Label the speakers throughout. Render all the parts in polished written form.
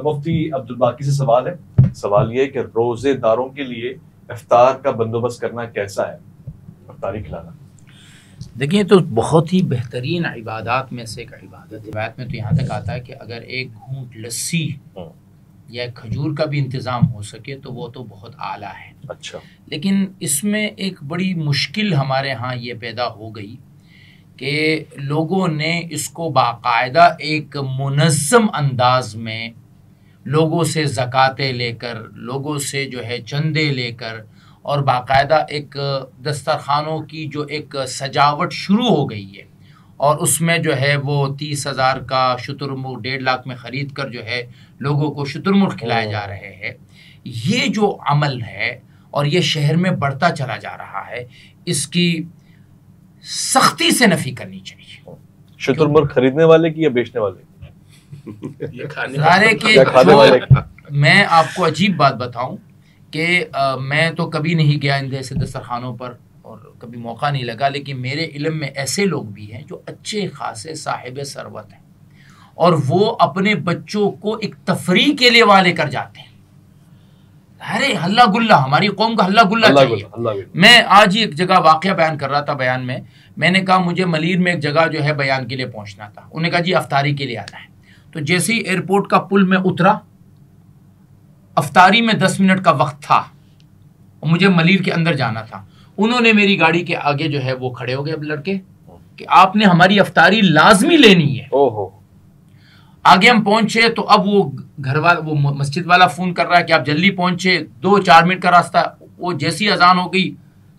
Speaker 1: مفتی عبدالباقی سے سوال ہے، سوال یہ ہے کہ روزے داروں کے لیے افطار کا بندوبست کرنا کیسا ہے، افطاری کھلانا؟
Speaker 2: دیکھیں تو بہت ہی بہترین عبادات میں سے ایک عبادت ہے. روایت میں تو یہاں تک آتا ہے کہ اگر ایک گھونٹ لسی یا ایک کھجور کا بھی انتظام ہو سکے تو وہ تو بہت اعلیٰ ہے.
Speaker 1: اچھا.
Speaker 2: لیکن اس میں ایک بڑی مشکل ہمارے ہاں یہ پیدا ہو گئی کہ لوگوں نے اس کو باقاعدہ ایک منظم انداز میں لوگوں سے زکاتیں لے کر، لوگوں سے جو ہے چندے لے کر، اور باقاعدہ ایک دسترخوانوں کی جو ایک سجاوٹ شروع ہو گئی ہے، اور اس میں جو ہے وہ 30,000 کا شتر مرغ 1.5 لاکھ میں خرید کر جو ہے لوگوں کو شتر مرغ کھلائے جا رہے ہیں. یہ جو عمل ہے اور یہ شہر میں بڑھتا چلا جا رہا ہے، اس کی سختی سے نفی کرنی چاہیے.
Speaker 1: شتر مرغ خریدنے والے کی یا بیچنے والے کی؟
Speaker 2: میں آپ کو عجیب بات بتاؤں کہ میں تو کبھی نہیں گیا ان جیسے دسترخوانوں پر اور کبھی موقع نہیں لگا، لیکن میرے علم میں ایسے لوگ بھی ہیں جو اچھے خاصے صاحب ثروت ہیں اور وہ اپنے بچوں کو ایک تفریح کے لیے وہاں لے کر جاتے ہیں. ارے ہلا گلا، ہماری قوم کا ہلا گلا چاہیے. میں آج ہی ایک جگہ واقعہ بیان کر رہا تھا بیان میں نے کہا مجھے ملیر میں ایک جگہ جو ہے بیان کے لیے پہنچنا تھا. انہوں نے کہا جی افطاری کے لیے آنا ہے. تو جیسے ہی ایئرپورٹ کا پل میں اترا، افطاری میں 10 منٹ کا وقت تھا اور مجھے ملیر کے اندر جانا تھا. انہوں نے میری گاڑی کے آگے جو ہے وہ کھڑے ہو گئے اب لڑکے کہ آپ نے ہماری افطاری لازمی لینی ہے. آگے ہم پہنچے تو اب وہ گھر والا، وہ مسجد والا فون کر رہا ہے کہ آپ جلدی پہنچے، 2-4 منٹ کا راستہ. وہ جیسی اذان ہو گئی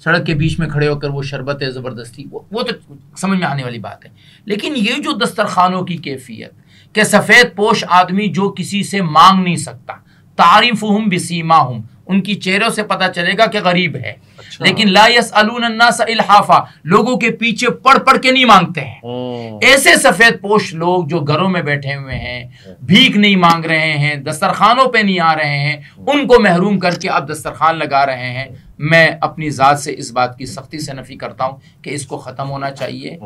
Speaker 2: سڑک کے بیچ میں کھڑے ہو کر وہ شربت ہے زبردستی، وہ تو سمجھ میں آنے والی بات ہے. لیکن یہ جو دسترخوانوں کی کیفیت کہ سفید پوش آدمی جو کسی سے مانگ نہیں سکتا، تعریفہم بسیماہم، ان کی چہروں سے پتہ چلے گا کہ غریب ہے. لیکن لا یسألون الناس الحافا، لوگوں کے پیچھے پڑھ پڑھ کے نہیں مانگتے ہیں. ایسے سفید پوش لوگ جو گھروں میں بیٹھے ہوئے ہیں، بھیک نہیں مانگ رہے ہیں، دسترخوانوں پہ نہیں آ رہے ہیں، ان کو محروم کر کے آپ دسترخوان لگا رہے ہیں. میں اپنی ذات سے اس بات کی سختی سے نفی کرتا ہوں کہ اس کو ختم ہونا چاہیے.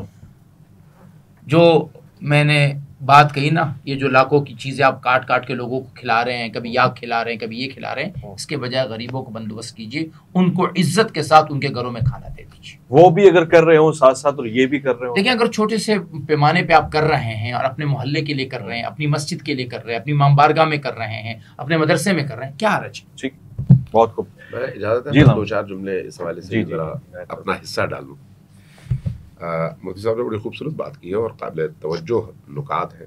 Speaker 2: جو میں نے بات کہی نا، یہ جو لاکھوں کی چیزیں آپ کاٹ کاٹ کے لوگوں کو کھلا رہے ہیں، کبھی یاگ کھلا رہے ہیں، کبھی یہ کھلا رہے ہیں، اس کے بجائے غریبوں کو بندوبست کیجیے، ان کو عزت کے ساتھ ان کے گھروں میں کھانا دے دیجیے.
Speaker 1: وہ بھی اگر کر رہے ہوں ساتھ ساتھ اور یہ بھی کر رہے ہوں.
Speaker 2: دیکھیں اگر چھوٹے سے پیمانے پہ آپ کر رہے ہیں اور اپنے محلے کے لیے کر رہے ہیں، اپنی مسجد کے لیے کر رہے ہیں، اپنی امام بارگاہ میں کر رہے ہیں، اپنے مدرسے میں کر رہے ہیں، کیا حرج ہے؟
Speaker 1: ٹھیک، بہت خوب.
Speaker 3: میں اجازت ہے 2-4 جملے اس حوالے سے ذرا اپنا حصہ ڈالوں. مفتی صاحب نے بڑی خوبصورت بات کی ہے اور قابل توجہ نکات ہیں.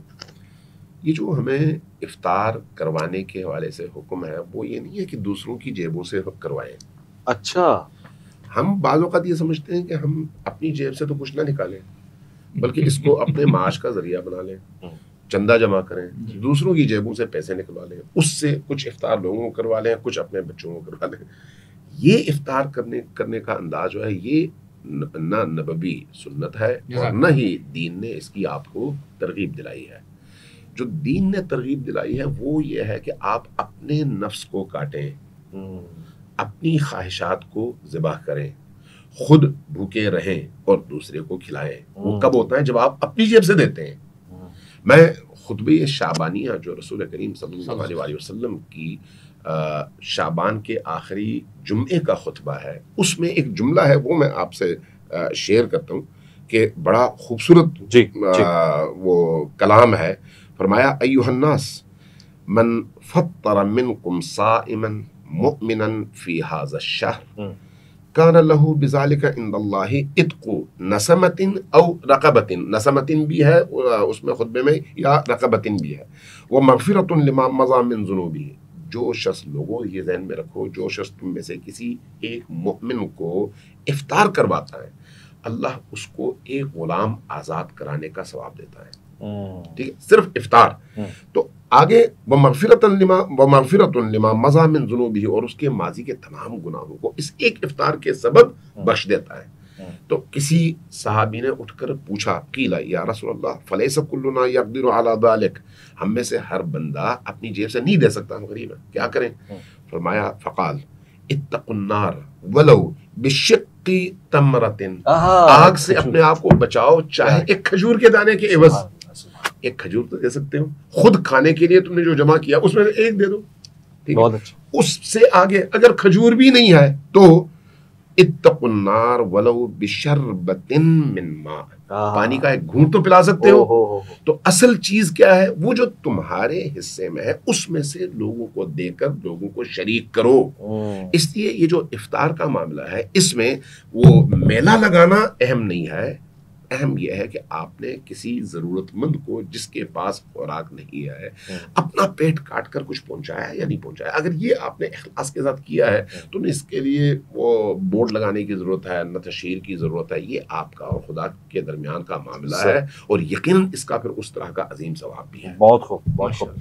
Speaker 3: یہ جو ہمیں افطار کروانے کے حوالے سے حکم ہے وہ یہ نہیں ہے کہ دوسروں کی جیبوں سے کروائیں.
Speaker 1: اچھا،
Speaker 3: ہم بعض اوقات یہ سمجھتے ہیں کہ ہم اپنی جیب سے تو کچھ نہ نکالیں بلکہ اس کو اپنے معاش کا ذریعہ بنا لیں، چندہ جمع کریں، دوسروں کی جیبوں سے پیسے نکلوا لیں، اس سے کچھ افطار لوگوں کو کروا لیں، کچھ اپنے بچوں کو کروا لیں. یہ افطار کرنے کا انداز جو ہے یہ نہ نبوی سنت ہے اور نہ ہی دین نے اس کی آپ کو ترغیب دلائی ہے. جو دین نے ترغیب دلائی ہے وہ یہ ہے کہ آپ اپنے نفس کو کاٹیں، اپنی خواہشات کو ذبح کریں، خود بھوکے رہیں اور دوسرے کو کھلائیں. وہ کب ہوتا ہے؟ جب آپ اپنی جیب سے دیتے ہیں. میں خطبہ شعبانیہ جو رسول کریم صلی اللہ علیہ وسلم کی شعبان کے آخری جمعے کا خطبہ ہے، اس میں ایک جملہ ہے وہ میں آپ سے شیئر کرتا ہوں کہ بڑا خوبصورت وہ کلام ہے. فرمایا ایھا الناس من فطر منکم صائما مؤمنا فی ھذا الشہر کان لہ بذلک عند اللہ عتق نسمۃ او رقبۃ. نسمۃ بھی ہے اس میں خطبے میں یا رقبۃ بھی ہے. ومغفرۃ لما مضی من ذنوبہ. جو شخص، لوگوں یہ ذہن میں رکھو، جو شخص تم میں سے کسی ایک مؤمن کو افطار کرواتا ہے اللہ اس کو ایک غلام آزاد کرانے کا ثواب دیتا ہے. ٹھیک ہے، صرف افطار. تو آگے ومغفرۃ لما مضی من ذنوبہ، اور اس کے ماضی کے تمام گناہوں کو اس ایک افطار کے سبب بخش دیتا ہے. تو کسی صحابی نے اٹھ کر پوچھا، قیل یا رسول اللہ فلیس کلنا یقدر علی ذلک، ہم میں سے ہر بندہ اپنی جیب سے نہیں دے سکتا، ہم غریب ہیں، کیا کریں؟ فرمایا فقال اتقوا النار ولو بشق تمرۃ، آگ سے اپنے آپ کو بچاؤ چاہے ایک کھجور کے دانے کے عوض. ایک کھجور تو دے سکتے ہو, خود کھانے کے لیے تم نے جو جمع کیا اس میں سے ایک دے دو, ٹھیک ہے. اس سے آگے اگر کھجور بھی نہیں ہے تو اتقوا النار ولو بشربۃ من ماء, پانی کا ایک گھونٹ تو پلا سکتے ہو. تو اصل چیز کیا ہے, وہ جو تمہارے حصے میں ہے اس میں سے لوگوں کو دے کر لوگوں کو شریک کرو. اس لیے یہ جو افطار کا معاملہ ہے اس میں وہ میلہ لگانا اہم نہیں ہے, اہم یہ ہے کہ آپ نے کسی ضرورت مند کو جس کے پاس خوراک نہیں ہے اپنا پیٹ کاٹ کر کچھ پہنچایا یا نہیں پہنچایا. اگر یہ آپ نے اخلاص کے ساتھ کیا ہے تو اس کے لیے وہ بورڈ لگانے کی ضرورت ہے, نہ تشہیر کی ضرورت ہے. یہ آپ کا اور خدا کے درمیان کا معاملہ ہے, اور یقیناً اس کا پھر اس طرح کا عظیم ثواب بھی ہے.
Speaker 1: بہت خوب, بہت خوب.